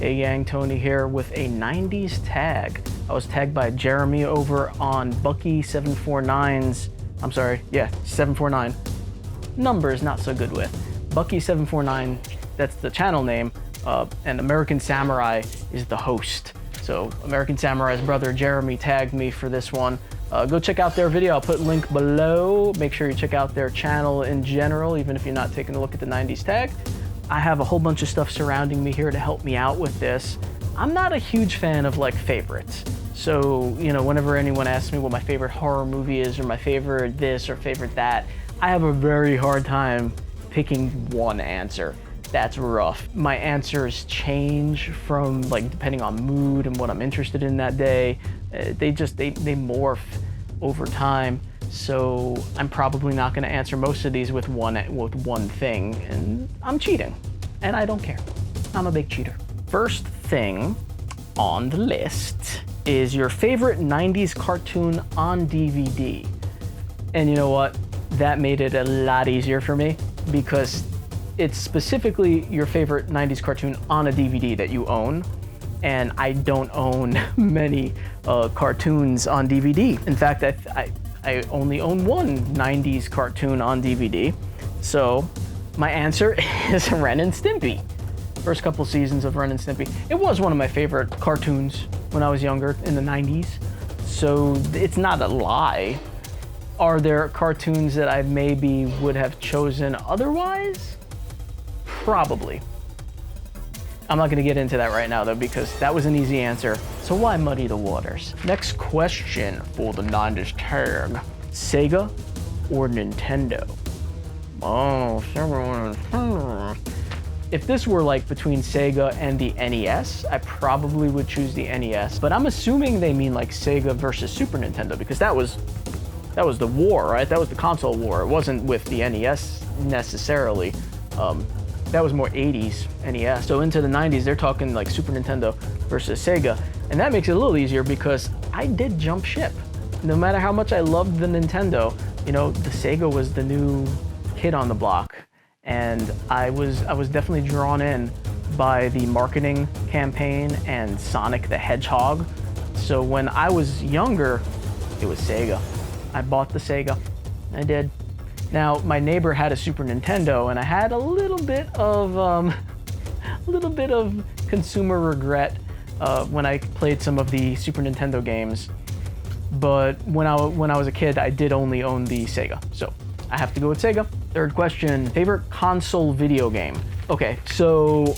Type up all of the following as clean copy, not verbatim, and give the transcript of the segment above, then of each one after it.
Hey gang, Tony here with a 90s tag. I was tagged by Jeremy over on Bucky749's, 749. Numbers not so good with. Bucky749, that's the channel name, and American Samurai is the host. So American Samurai's brother Jeremy tagged me for this one. Go check out their video, I'll put a link below. Make sure you check out their channel in general, even if you're not taking a look at the 90s tag. I have a whole bunch of stuff surrounding me here to help me out with this. I'm not a huge fan of like favorites. So, you know, whenever anyone asks me what my favorite horror movie is or my favorite this or favorite that, I have a very hard time picking one answer. That's rough. My answers change from like depending on mood and what I'm interested in that day. They morph over time. So I'm probably not going to answer most of these with one thing, and I'm cheating, and I don't care. I'm a big cheater. First thing on the list is your favorite 90s cartoon on DVD. And you know what? That made it a lot easier for me because it's specifically your favorite 90s cartoon on a DVD that you own. And I don't own many cartoons on DVD. In fact, I only own one 90s cartoon on DVD. So my answer is Ren and Stimpy. First couple seasons of Ren and Stimpy. It was one of my favorite cartoons when I was younger in the 90s. So it's not a lie. Are there cartoons that I maybe would have chosen otherwise? Probably. I'm not gonna get into that right now though because that was an easy answer. So why muddy the waters? Next question for the 90s tag. Sega or Nintendo? Oh, Sega or Nintendo. If this were like between Sega and the NES, I probably would choose the NES. But I'm assuming they mean like Sega versus Super Nintendo because that was the war, right? That was the console war. It wasn't with the NES necessarily. That was more 80s NES. So into the 90s, they're talking like Super Nintendo versus Sega. And that makes it a little easier because I did jump ship. No matter how much I loved the Nintendo, you know, the Sega was the new kid on the block. And I was definitely drawn in by the marketing campaign and Sonic the Hedgehog. So when I was younger, it was Sega. I bought the Sega, I did. Now, my neighbor had a Super Nintendo, and I had a little bit of consumer regret when I played some of the Super Nintendo games. But when I was a kid, I did only own the Sega, so I have to go with Sega. Third question: favorite console video game? Okay, so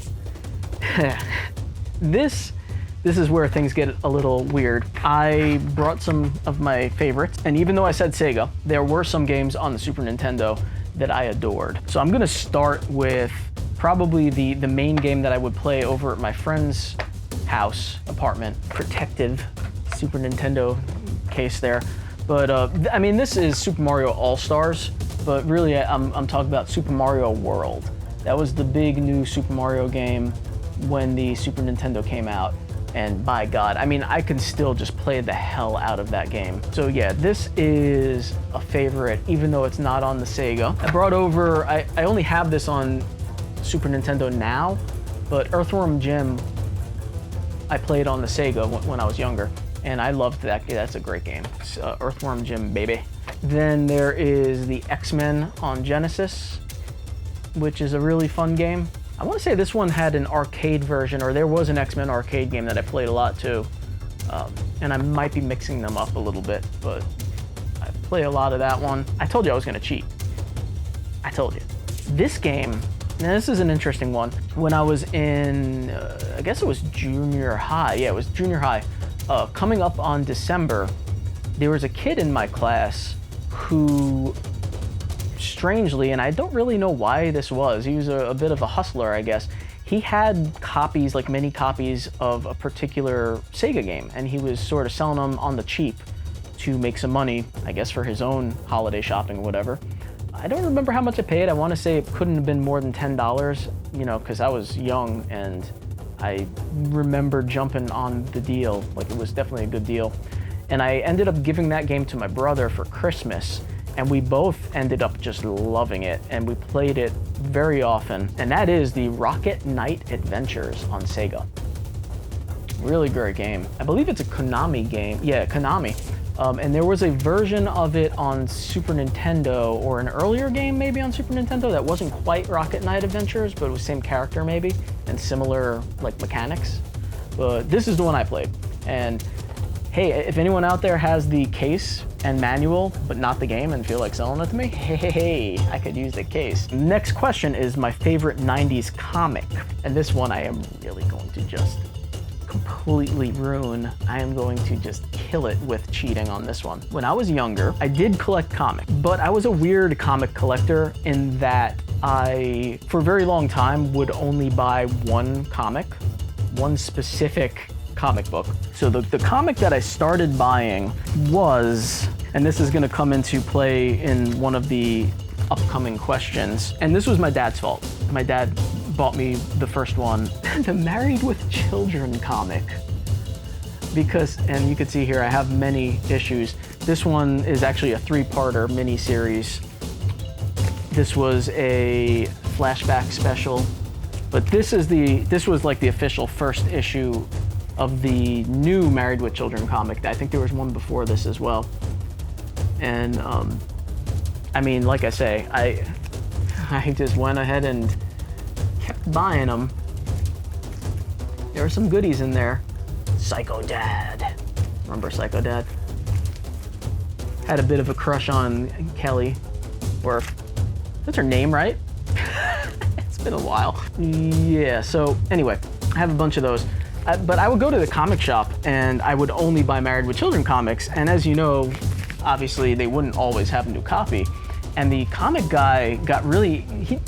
this is where things get a little weird. I brought some of my favorites, and even though I said Sega, there were some games on the Super Nintendo that I adored. So I'm gonna start with probably the main game that I would play over at my friend's house, apartment, protective Super Nintendo case there. But I mean, this is Super Mario All-Stars, but really I'm talking about Super Mario World. That was the big new Super Mario game when the Super Nintendo came out. And by God, I mean, I can still just play the hell out of that game. So yeah, this is a favorite, even though it's not on the Sega. I brought over, I only have this on Super Nintendo now, but Earthworm Jim, I played on the Sega when I was younger, and I loved that. That's a great game. It's, Earthworm Jim, baby. Then there is the X-Men on Genesis, which is a really fun game. I want to say this one had an arcade version, or there was an X-Men arcade game that I played a lot too. And I might be mixing them up a little bit, but I play a lot of that one. I told you I was going to cheat. I told you. This game, now this is an interesting one. When I was in, I guess it was junior high. Yeah, it was junior high. Coming up on December, there was a kid in my class who, strangely, and I don't really know why this was, he was a bit of a hustler, I guess. He had copies, like many copies of a particular Sega game, and he was sort of selling them on the cheap to make some money, I guess for his own holiday shopping or whatever. I don't remember how much I paid. I want to say it couldn't have been more than $10, you know, because I was young and I remember jumping on the deal. Like, it was definitely a good deal. And I ended up giving that game to my brother for Christmas. And we both ended up just loving it, and we played it very often. And that is the Rocket Knight Adventures on Sega. Really great game. I believe it's a Konami game. Yeah, Konami. And there was a version of it on Super Nintendo, or an earlier game maybe on Super Nintendo that wasn't quite Rocket Knight Adventures, but it was same character maybe, and similar like mechanics. But this is the one I played. And hey, if anyone out there has the case and manual, but not the game, and feel like selling it to me, hey, I could use the case. Next question is my favorite 90s comic. And this one I am really going to just completely ruin. I am going to just kill it with cheating on this one. When I was younger, I did collect comics, but I was a weird comic collector in that I, for a very long time, would only buy one comic, one specific comic book. So the comic that I started buying was, and this is gonna come into play in one of the upcoming questions, and this was my dad's fault. My dad bought me the first one, the Married with Children comic. Because, and you can see here, I have many issues. This one is actually a 3-parter mini-series. This was a flashback special, but this was like the official first issue of the new Married with Children comic. I think there was one before this as well. And I mean, like I say, I just went ahead and kept buying them. There were some goodies in there. Psycho Dad. Remember Psycho Dad? Had a bit of a crush on Kelly, or that's her name, right? It's been a while. Yeah, so anyway, I have a bunch of those. But I would go to the comic shop and I would only buy Married with Children comics. And as you know, obviously they wouldn't always have a new copy. And the comic guy he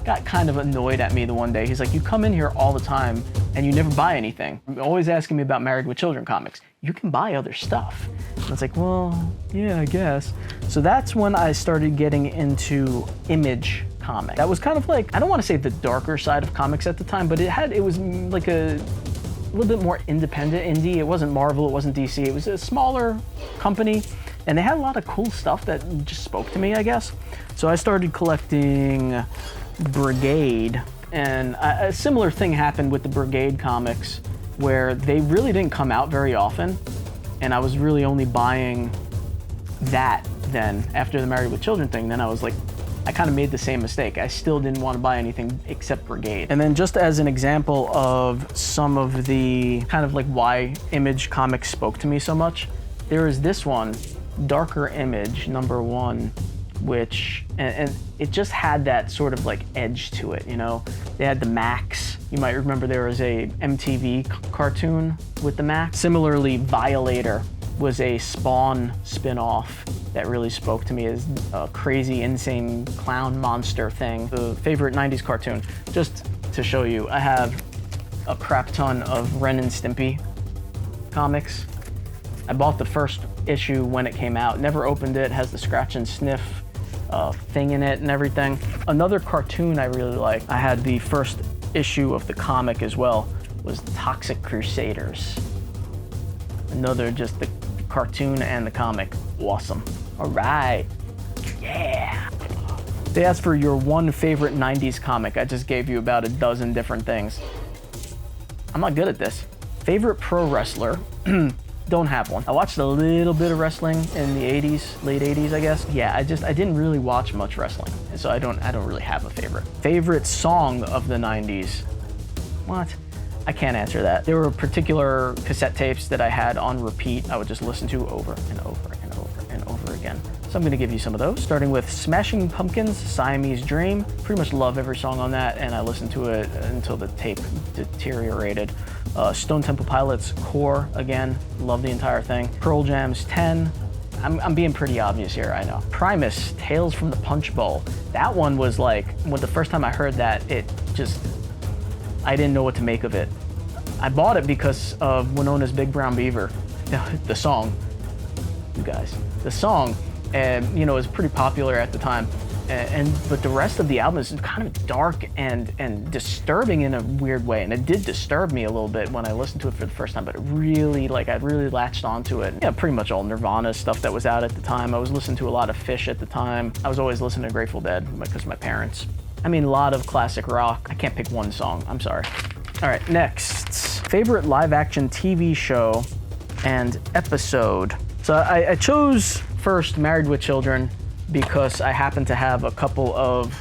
got kind of annoyed at me the one day. He's like, you come in here all the time and you never buy anything. You're always asking me about Married with Children comics. You can buy other stuff. And it's like, well, yeah, I guess. So that's when I started getting into Image comic. That was kind of like, I don't want to say the darker side of comics at the time, but it was like a little bit more independent indie. It wasn't Marvel, it wasn't DC. It was a smaller company. And they had a lot of cool stuff that just spoke to me, I guess. So I started collecting Brigade, and a similar thing happened with the Brigade comics, where they really didn't come out very often, and I was really only buying that then. After the Married with Children thing, then I was like, I kind of made the same mistake. I still didn't want to buy anything except Brigade. And then just as an example of some of the kind of like why Image comics spoke to me so much, there is this one, Darker Image #1, which, and it just had that sort of like edge to it, you know? They had the Max. You might remember there was a MTV cartoon with the Max. Similarly, Violator was a Spawn spin-off that really spoke to me as a crazy, insane clown monster thing. The favorite 90s cartoon. Just to show you, I have a crap ton of Ren and Stimpy comics. I bought the first issue when it came out, never opened it, has the scratch and sniff thing in it and everything. Another cartoon I really like, I had the first issue of the comic as well, was Toxic Crusaders. Another, just the cartoon and the comic, awesome. All right, yeah. They asked for your one favorite 90s comic. I just gave you about a dozen different things. I'm not good at this. Favorite pro wrestler? Don't have one. I watched a little bit of wrestling in the 80s, late 80s, I guess. Yeah, I didn't really watch much wrestling, so I don't really have a favorite. Favorite song of the 90s? What? I can't answer that. There were particular cassette tapes that I had on repeat. I would just listen to over and over and over and over again. So I'm gonna give you some of those, starting with Smashing Pumpkins, Siamese Dream. Pretty much love every song on that, and I listened to it until the tape deteriorated. Stone Temple Pilots, Core, again, love the entire thing. Pearl Jam's 10. I'm being pretty obvious here, I know. Primus, Tales from the Punch Bowl. That one was like, when the first time I heard that, I didn't know what to make of it. I bought it because of Winona's Big Brown Beaver, the song, you guys. The song, you know, was pretty popular at the time. But the rest of the album is kind of dark and disturbing in a weird way. And it did disturb me a little bit when I listened to it for the first time, but it really, I really latched onto it. Yeah, pretty much all Nirvana stuff that was out at the time. I was listening to a lot of Fish at the time. I was always listening to Grateful Dead because of my parents. I mean, a lot of classic rock. I can't pick one song, I'm sorry. All right, next. Favorite live action TV show and episode. So I chose first Married with Children because I happen to have a couple of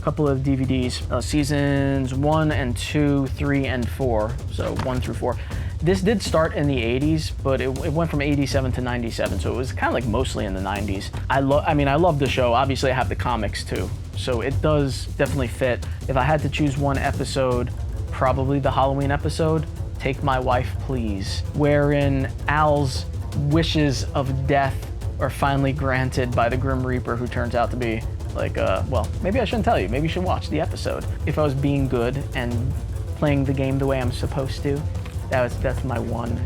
DVDs, seasons 1 and 2, 3 and 4. So 1 through 4. This did start in the 80s, but it went from 87 to 97, so it was kind of like mostly in the 90s. I love the show. Obviously, I have the comics too, so it does definitely fit. If I had to choose one episode, probably the Halloween episode, Take My Wife Please, wherein Al's wishes of death are finally granted by the Grim Reaper, who turns out to be like, well, maybe I shouldn't tell you. Maybe you should watch the episode. If I was being good and playing the game the way I'm supposed to, that's my one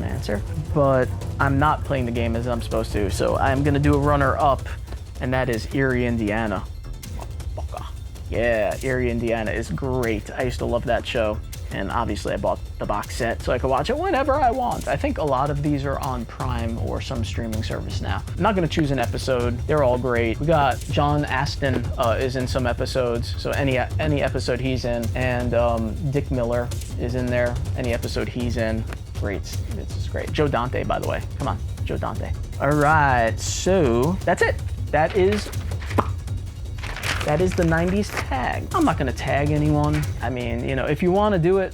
answer. But I'm not playing the game as I'm supposed to, so I'm gonna do a runner-up, and that is Erie, Indiana. Yeah, Erie, Indiana is great. I used to love that show, and obviously I bought the box set so I could watch it whenever I want. I think a lot of these are on Prime or some streaming service now. I'm not gonna choose an episode. They're all great. We got John Aston is in some episodes, so any episode he's in, and Dick Miller is in there. Any episode he's in, great. This is great. Joe Dante, by the way. Come on, Joe Dante. All right, so that's it. That is the 90s tag. I'm not gonna tag anyone. I mean, you know, if you wanna do it,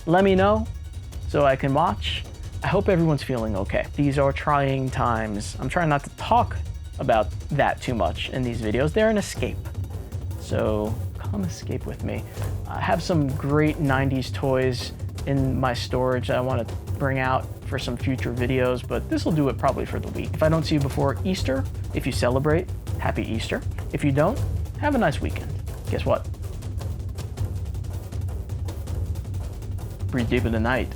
let me know so I can watch. I hope everyone's feeling okay. These are trying times. I'm trying not to talk about that too much in these videos. They're an escape. So come escape with me. I have some great 90s toys in my storage that I wanna bring out for some future videos, but this will do it probably for the week. If I don't see you before Easter, if you celebrate, happy Easter. If you don't, have a nice weekend. Guess what? Breathe deep in the night.